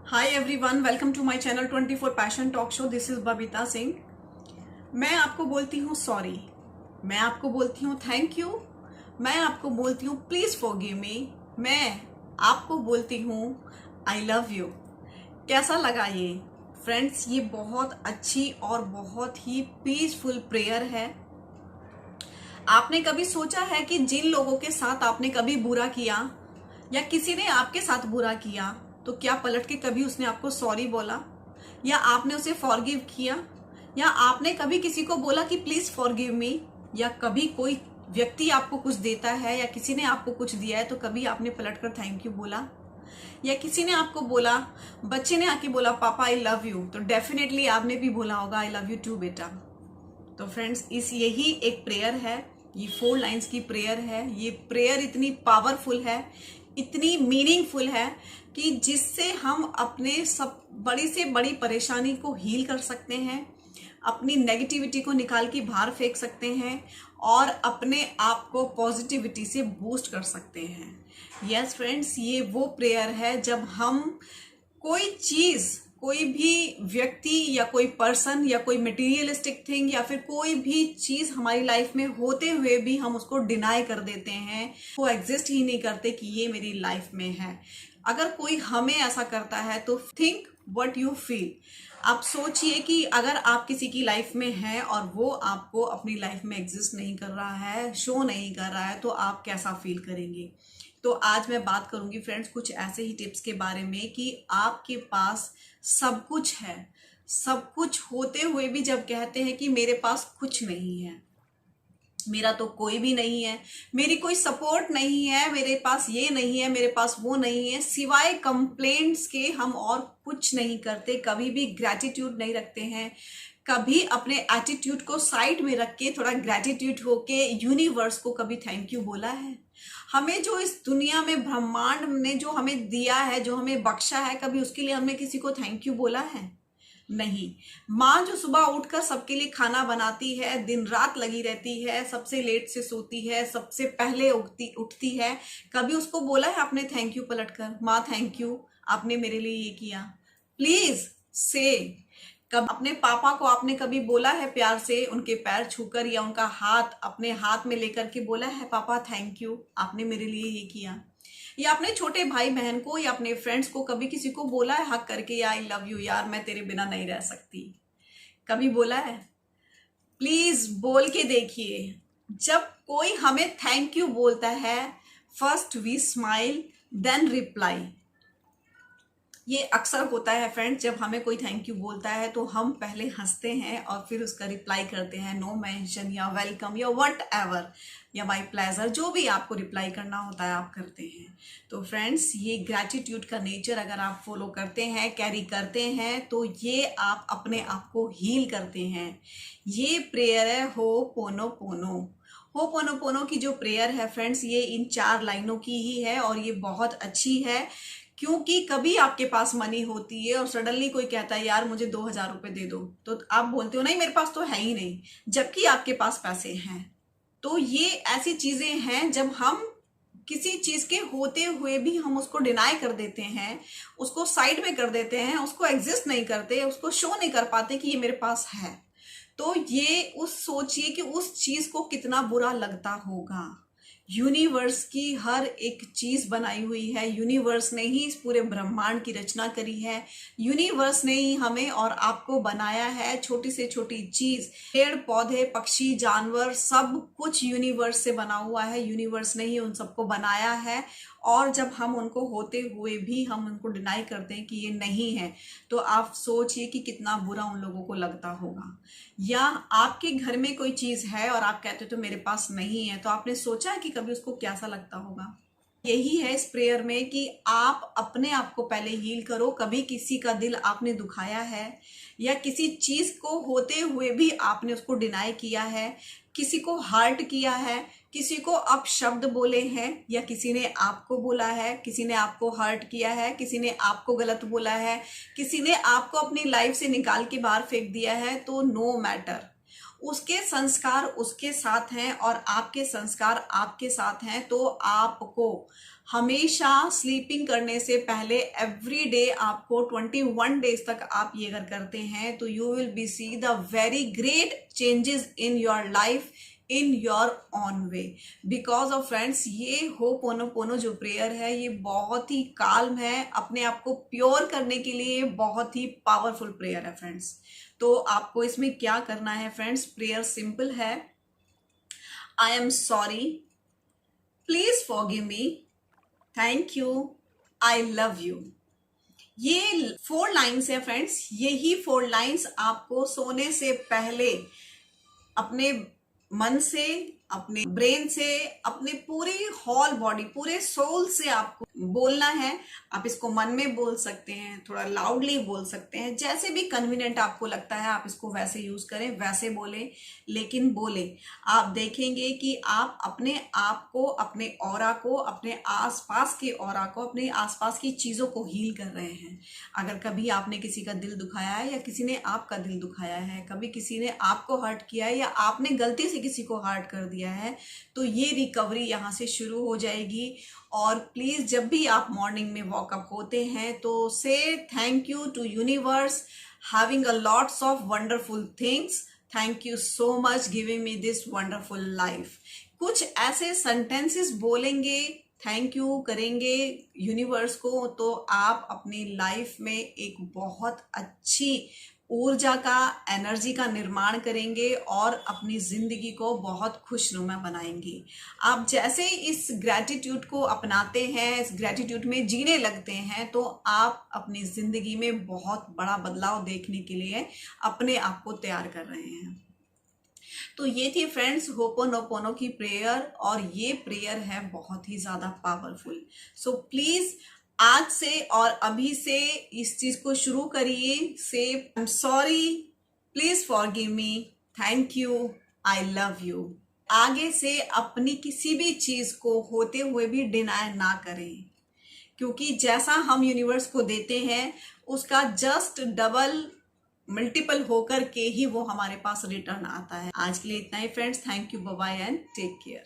Hi everyone, welcome to my channel 24 passion talk show. This is Babita Singh. मैं आपको बोलती हूँ सॉरी, मैं आपको बोलती हूँ थैंक यू, मैं आपको बोलती हूँ प्लीज फॉरगिव मी, मैं आपको बोलती हूँ आई लव यू। कैसा लगा ये फ्रेंड्स? ये बहुत अच्छी और बहुत ही पीसफुल प्रेयर है। आपने कभी सोचा है कि जिन लोगों के साथ आपने कभी बुरा किया या किसी ने आपके साथ बुरा किया, तो क्या पलट के कभी उसने आपको सॉरी बोला, या आपने उसे फॉरगिव किया, या आपने कभी किसी को बोला कि प्लीज फॉरगिव मी? या कभी कोई व्यक्ति आपको कुछ देता है या किसी ने आपको कुछ दिया है तो कभी आपने पलट कर थैंक यू बोला? या किसी ने आपको बोला, बच्चे ने आके बोला पापा आई लव यू, तो डेफिनेटली आपने भी बोला होगा आई लव यू टू बेटा। तो फ्रेंड्स, यही एक प्रेयर है, ये 4 लाइंस की प्रेयर है। ये प्रेयर इतनी पावरफुल है, इतनी मीनिंगफुल है कि जिससे हम अपने सब बड़ी से बड़ी परेशानी को हील कर सकते हैं, अपनी नेगेटिविटी को निकाल के बाहर फेंक सकते हैं और अपने आप को पॉजिटिविटी से बूस्ट कर सकते हैं। यस फ्रेंड्स, ये वो प्रेयर है जब हम कोई चीज, कोई भी व्यक्ति या कोई पर्सन या कोई मटेरियलिस्टिक थिंग या फिर कोई भी चीज हमारी लाइफ में होते हुए भी हम उसको डिनाई कर देते हैं, वो एग्जिस्ट ही नहीं करते कि ये मेरी लाइफ में है। अगर कोई हमें ऐसा करता है तो थिंक व्हाट यू फील। आप सोचिए कि अगर आप किसी की लाइफ में हैं और वो आपको अपनी लाइफ में एग्जिस्ट नहीं कर रहा है, शो नहीं कर रहा है, तो आप कैसा फील करेंगे? तो आज मैं बात करूंगी फ्रेंड्स कुछ ऐसे ही टिप्स के बारे में कि आपके पास सब कुछ है, सब कुछ होते हुए भी जब कहते हैं कि मेरे पास कुछ नहीं है, मेरा तो कोई भी नहीं है, मेरी कोई सपोर्ट नहीं है, मेरे पास ये नहीं है, मेरे पास वो नहीं है, सिवाय कंप्लेंट्स के हम और कुछ नहीं करते। कभी भी ग्रैटिट्यूड नहीं रखते हैं, कभी अपने एटीट्यूड को साइड में रख के थोड़ा ग्रैटिट्यूड होके यूनिवर्स को कभी थैंक यू बोला है? हमें जो इस दुनिया में ब्रह्मांड ने जो हमें दिया है, जो हमें बख्शा है, कभी उसके लिए हमने किसी को थैंक यू बोला है? नहीं। माँ जो सुबह उठकर सबके लिए खाना बनाती है, दिन रात लगी रहती है, सबसे लेट से सोती है, सबसे पहले उठती है, कभी उसको बोला है आपने थैंक यू पलटकर, माँ थैंक यू, आपने मेरे लिए ये किया? प्लीज से। कब अपने पापा को आपने कभी बोला है प्यार से, उनके पैर छूकर या उनका हाथ अपने हाथ में लेकर के बोला है पापा थैंक यू, आपने मेरे लिए ये किया? या अपने छोटे भाई बहन को या अपने फ्रेंड्स को कभी किसी को बोला है हक करके, या आई लव यू यार, मैं तेरे बिना नहीं रह सकती? कभी बोला है? प्लीज बोल के देखिए। जब कोई हमें थैंक यू बोलता है, first we smile then reply. ये अक्सर होता है फ्रेंड्स, जब हमें कोई थैंक यू बोलता है तो हम पहले हंसते हैं और फिर उसका रिप्लाई करते हैं, नो मेंशन या वेलकम या व्हाट एवर या माय प्लेजर, जो भी आपको रिप्लाई करना होता है आप करते हैं। तो फ्रेंड्स, ये ग्रैटिट्यूड का नेचर अगर आप फॉलो करते हैं, कैरी करते हैं, तो ये आप अपने आप को हील करते हैं। ये प्रेयर है हो पोनो पोनो। हो पोनो पोनो की जो प्रेयर है फ्रेंड्स, ये इन 4 लाइनों की ही है और ये बहुत अच्छी है। क्योंकि कभी आपके पास मनी होती है और सडनली कोई कहता है यार मुझे 2000 रुपए दे दो, तो आप बोलते हो नहीं मेरे पास तो है ही नहीं, जबकि आपके पास पैसे हैं। तो ये ऐसी चीजें हैं जब हम किसी चीज के होते हुए भी हम उसको डिनाई कर देते हैं, उसको साइड में कर देते हैं, उसको एग्जिस्ट नहीं करते, उसको शो नहीं कर पाते कि ये मेरे पास है। तो ये उस सोचिए कि उस चीज को कितना बुरा लगता होगा। यूनिवर्स की हर एक चीज बनाई हुई है, यूनिवर्स ने ही इस पूरे ब्रह्मांड की रचना करी है, यूनिवर्स ने ही हमें और आपको बनाया है। छोटी से छोटी चीज, पेड़ पौधे पक्षी जानवर, सब कुछ यूनिवर्स से बना हुआ है, यूनिवर्स ने ही उन सबको बनाया है। और जब हम उनको होते हुए भी हम उनको डिनाई करते हैं कि ये नहीं है, तो आप सोचिए कि कितना बुरा उन लोगों को लगता होगा। या आपके घर में कोई चीज है और आप कहते हो तो मेरे पास नहीं है, तो आपने सोचा है कि कभी उसको कैसा लगता होगा? यही है इस प्रेयर में कि आप अपने आप को पहले हील करो। कभी किसी का दिल आपने दुखाया है या किसी चीज को होते हुए भी आपने उसको डिनाई किया है, किसी को हर्ट किया है, किसी को अपशब्द बोले हैं, या किसी ने आपको बोला है, किसी ने आपको हर्ट किया है, किसी ने आपको गलत बोला है, किसी ने आपको अपनी लाइफ से निकाल के बाहर फेंक दिया है, तो नो मैटर, उसके संस्कार उसके साथ हैं और आपके संस्कार आपके साथ हैं, तो आपको हमेशा स्लीपिंग करने से पहले एवरी डे आपको 21 डेज तक आप ये अगर करते हैं तो you will be see the very great changes in your life in your own way. Because of friends, ये होपोनोपोनो जो प्रेयर है ये बहुत ही काल्म है, अपने आप को प्योर करने के लिए बहुत ही पावरफुल प्रेयर है फ्रेंड्स। तो आपको इसमें क्या करना है फ्रेंड्स, प्रेयर सिंपल है। I am sorry, please forgive me, thank you, I love you. ये 4 लाइन्स है फ्रेंड्स। यही 4 लाइन्स आपको सोने से पहले अपने मन से, अपने ब्रेन से, अपने पूरी होल बॉडी, पूरे सोल से आपको बोलना है। आप इसको मन में बोल सकते हैं, थोड़ा लाउडली बोल सकते हैं, जैसे भी कन्वीनियंट आपको लगता है आप इसको वैसे यूज करें, वैसे बोले, लेकिन बोले। आप देखेंगे कि आप अपने आप को, अपने ऑरा को, अपने आसपास के ऑरा को, अपने आसपास की चीजों को हील कर रहे हैं। अगर कभी आपने किसी का दिल दुखाया है या किसी ने आपका दिल दुखाया है, कभी किसी ने आपको हर्ट किया है या आपने गलती से किसी को हर्ट कर दिया है, तो ये रिकवरी यहाँ से शुरू हो जाएगी। और प्लीज जब भी आप मॉर्निंग में वॉकअप होते हैं तो say thank you to universe having a lots of wonderful things, thank you so much giving me this wonderful life. कुछ ऐसे सेंटेंसेस बोलेंगे, थैंक यू करेंगे यूनिवर्स को, तो आप अपनी लाइफ में एक बहुत अच्छी ऊर्जा का, एनर्जी का निर्माण करेंगे और अपनी जिंदगी को बहुत खुशनुमा बनाएंगे। आप जैसे इस ग्रैटिट्यूड को अपनाते हैं, इस ग्रैटिट्यूड में जीने लगते हैं, तो आप अपनी जिंदगी में बहुत बड़ा बदलाव देखने के लिए अपने आप को तैयार कर रहे हैं। तो ये थी फ्रेंड्स होपोनोपोनो की प्रेयर, और ये प्रेयर है बहुत ही ज्यादा पावरफुल। सो प्लीज आज से और अभी से इस चीज को शुरू करिए। से I am sorry, please forgive me, thank you, I love you. आगे से अपनी किसी भी चीज को होते हुए भी डिनाय ना करें, क्योंकि जैसा हम यूनिवर्स को देते हैं उसका जस्ट डबल, मल्टीपल होकर के ही वो हमारे पास रिटर्न आता है। आज के लिए इतना ही friends, thank you, bye bye and take care.